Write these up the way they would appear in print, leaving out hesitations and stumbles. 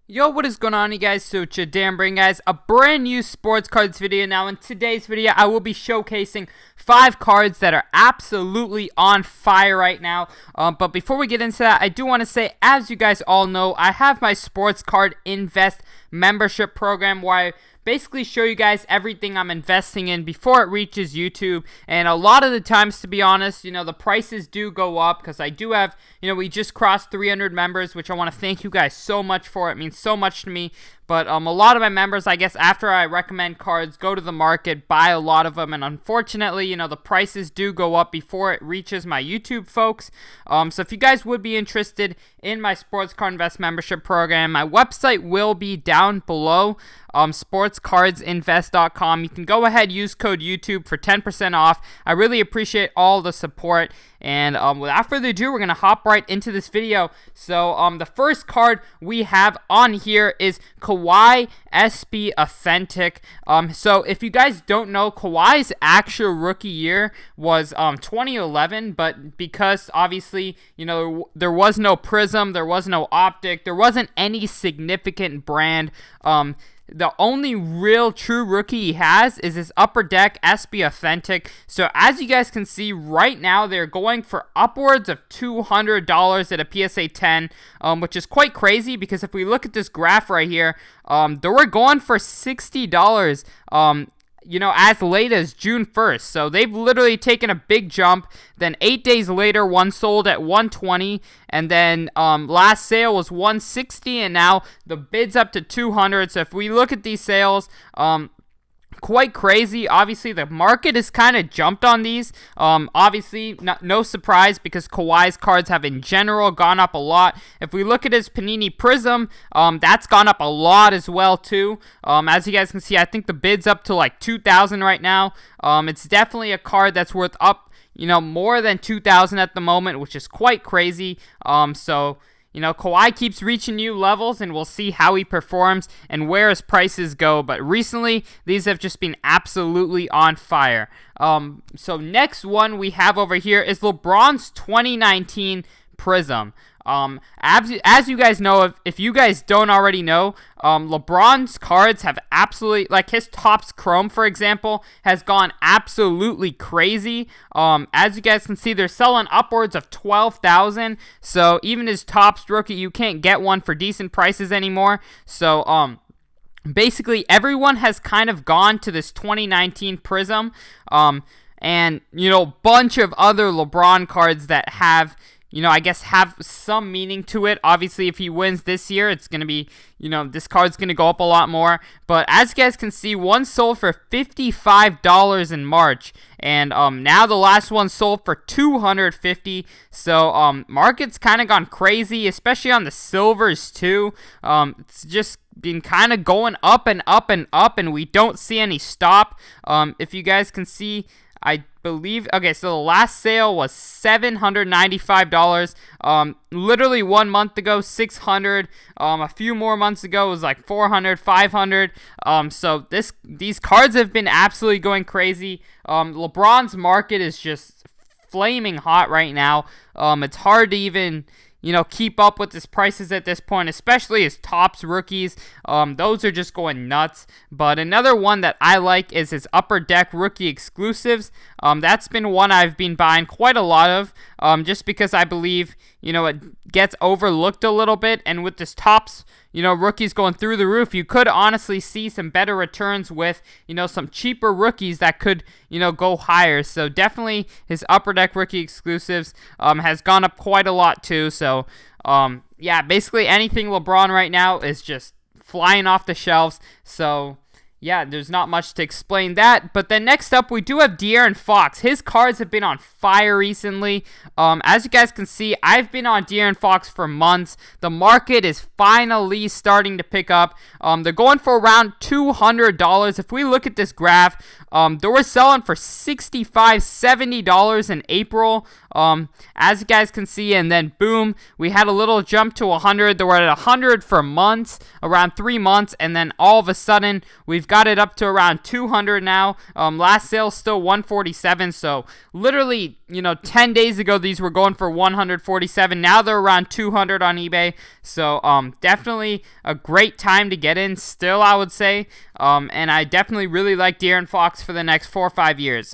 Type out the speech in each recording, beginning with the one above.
Yo, what is going on, you guys? So, Dan bringing guys a brand new sports cards video. Now, in today's video, I will be showcasing 5 cards that are absolutely on fire right now. But before we get into that, I do want to say, as you guys all know, I have my Sports Card Invest membership program where I basically show you guys everything I'm investing in before it reaches YouTube. And a lot of the times, to be honest, the prices do go up because I do have, we just crossed 300 members, which I want to thank you guys so much for. It means so much to me. But a lot of my members, I guess, after I recommend cards, go to the market, buy a lot of them, and unfortunately, the prices do go up before it reaches my YouTube folks. So if you guys would be interested in my Sports Card Invest membership program, my website will be down below, sportscardsinvest.com. You can go ahead, use code YouTube for 10% off. I really appreciate all the support. And without further ado, we're going to hop right into this video. So the first card we have on here is Kawhi SB Authentic. So if you guys don't know, Kawhi's actual rookie year was 2011, but because obviously, there was no Prism, there was no Optic, there wasn't any significant brand. The only real true rookie he has is his Upper Deck SB Authentic. So as you guys can see right now, they're going for upwards of $200 at a PSA 10, which is quite crazy because if we look at this graph right here, they were going for $60, as late as June 1st. So they've literally taken a big jump. Then 8 days later, one sold at $120, and then last sale was $160, and now the bid's up to $200. So if we look at these sales, quite crazy. Obviously, the market has kind of jumped on these. Obviously, no surprise because Kawhi's cards have in general gone up a lot. If we look at his Panini Prism, that's gone up a lot as well too. As you guys can see, I think the bid's up to like $2,000 right now. It's definitely a card that's worth up, more than $2,000 at the moment, which is quite crazy. Kawhi keeps reaching new levels, and we'll see how he performs and where his prices go. But recently, these have just been absolutely on fire. So next one we have over here is LeBron's 2019 Prism. As you guys know, if you guys don't already know, LeBron's cards have absolutely, like his Topps Chrome, for example, has gone absolutely crazy. As you guys can see, they're selling upwards of $12,000. So even his Topps rookie, you can't get one for decent prices anymore. So, basically everyone has kind of gone to this 2019 Prism. And, bunch of other LeBron cards that have, I guess have some meaning to it. Obviously, if he wins this year, it's going to be, this card's going to go up a lot more. But as you guys can see, one sold for $55 in March. And now the last one sold for $250. So market's kind of gone crazy, especially on the silvers too. It's just been kind of going up and up and up, and we don't see any stop. If you guys can see, I believe, okay, so the last sale was $795. Literally 1 month ago, $600. A few more months ago, it was like $400, $500. So these cards have been absolutely going crazy. LeBron's market is just flaming hot right now. It's hard to even, keep up with his prices at this point, especially his Topps rookies. Those are just going nuts. But another one that I like is his Upper Deck rookie exclusives. That's been one I've been buying quite a lot of, just because I believe, it gets overlooked a little bit. And with this Topps, rookies going through the roof, you could honestly see some better returns with, some cheaper rookies that could, go higher. So definitely his Upper Deck rookie exclusives has gone up quite a lot too. So yeah, basically anything LeBron right now is just flying off the shelves. So yeah, there's not much to explain that. But then next up, we do have De'Aaron Fox. His cards have been on fire recently. As you guys can see, I've been on De'Aaron Fox for months. The market is finally starting to pick up. They're going for around $200. If we look at this graph, they were selling for $65, $70 in April. As you guys can see, and then boom, we had a little jump to 100. They were at 100 for months, around 3 months, and then all of a sudden, we've got got it up to around 200 now. Last sale still 147, so literally, 10 days ago these were going for 147. Now they're around 200 on eBay. So definitely a great time to get in still, I would say. And I definitely really like De'Aaron Fox for the next 4 or 5 years.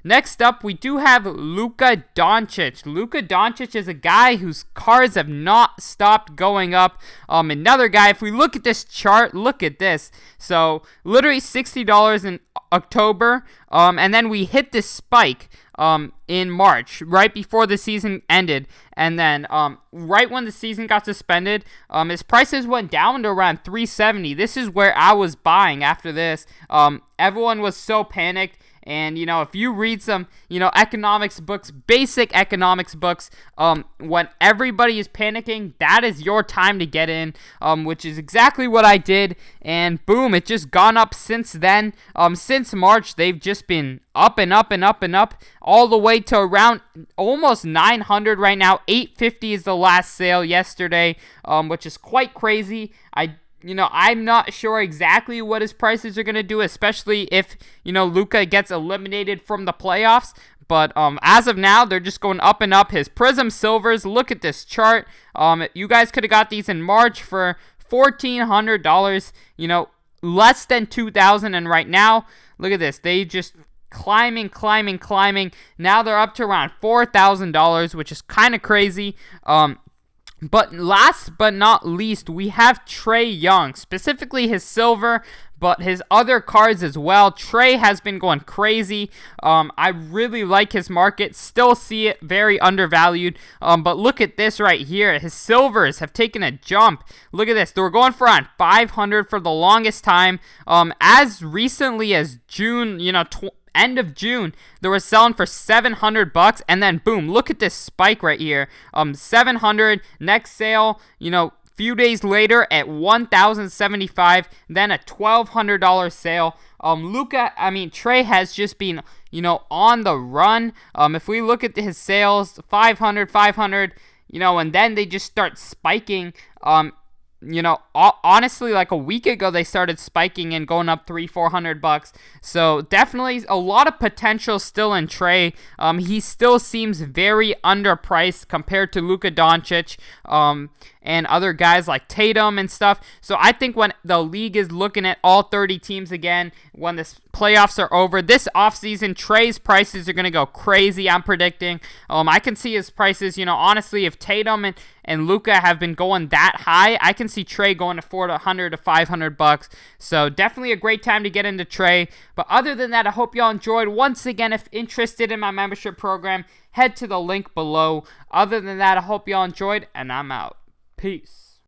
Next up, we do have Luka Doncic. Luka Doncic is a guy whose cards have not stopped going up. Another guy, if we look at this chart, look at this. So, literally $60 in October, and then we hit this spike in March, right before the season ended. And then right when the season got suspended, his prices went down to around $370. This is where I was buying after this. Everyone was so panicked. And, if you read some, economics books, basic economics books, when everybody is panicking, that is your time to get in, which is exactly what I did. And boom, it's just gone up since then. Since March, they've just been up and up and up and up, all the way to around almost 900 right now. 850 is the last sale yesterday, which is quite crazy. I'm not sure exactly what his prices are going to do, especially if, Luka gets eliminated from the playoffs. But as of now, they're just going up and up. His Prism Silvers, look at this chart. You guys could have got these in March for $1,400, less than $2,000. And right now, look at this. They just climbing. Now they're up to around $4,000, which is kind of crazy. But last but not least, we have Trae Young, specifically his silver, but his other cards as well. Trae has been going crazy. I really like his market. Still see it very undervalued. But look at this right here. His silvers have taken a jump. Look at this. They were going for around 500 for the longest time. As recently as June, end of June, they were selling for $700, and then boom, look at this spike right here. 700, next sale, few days later at $1,075, then a $1,200 sale. Trae has just been, on the run. If we look at his sales, 500, and then they just start spiking. Honestly, like a week ago, they started spiking and going up $300-400. So definitely a lot of potential still in Trae. He still seems very underpriced compared to Luka Doncic and other guys like Tatum and stuff. So I think when the league is looking at all 30 teams again, when the playoffs are over, this offseason, Trae's prices are going to go crazy, I'm predicting. I can see his prices, honestly, if Tatum and Luka have been going that high, I can see Trae going to $400 to $500. So definitely a great time to get into Trae. But other than that, I hope y'all enjoyed. Once again, if interested in my membership program, head to the link below. Other than that, I hope y'all enjoyed, and I'm out. Peace.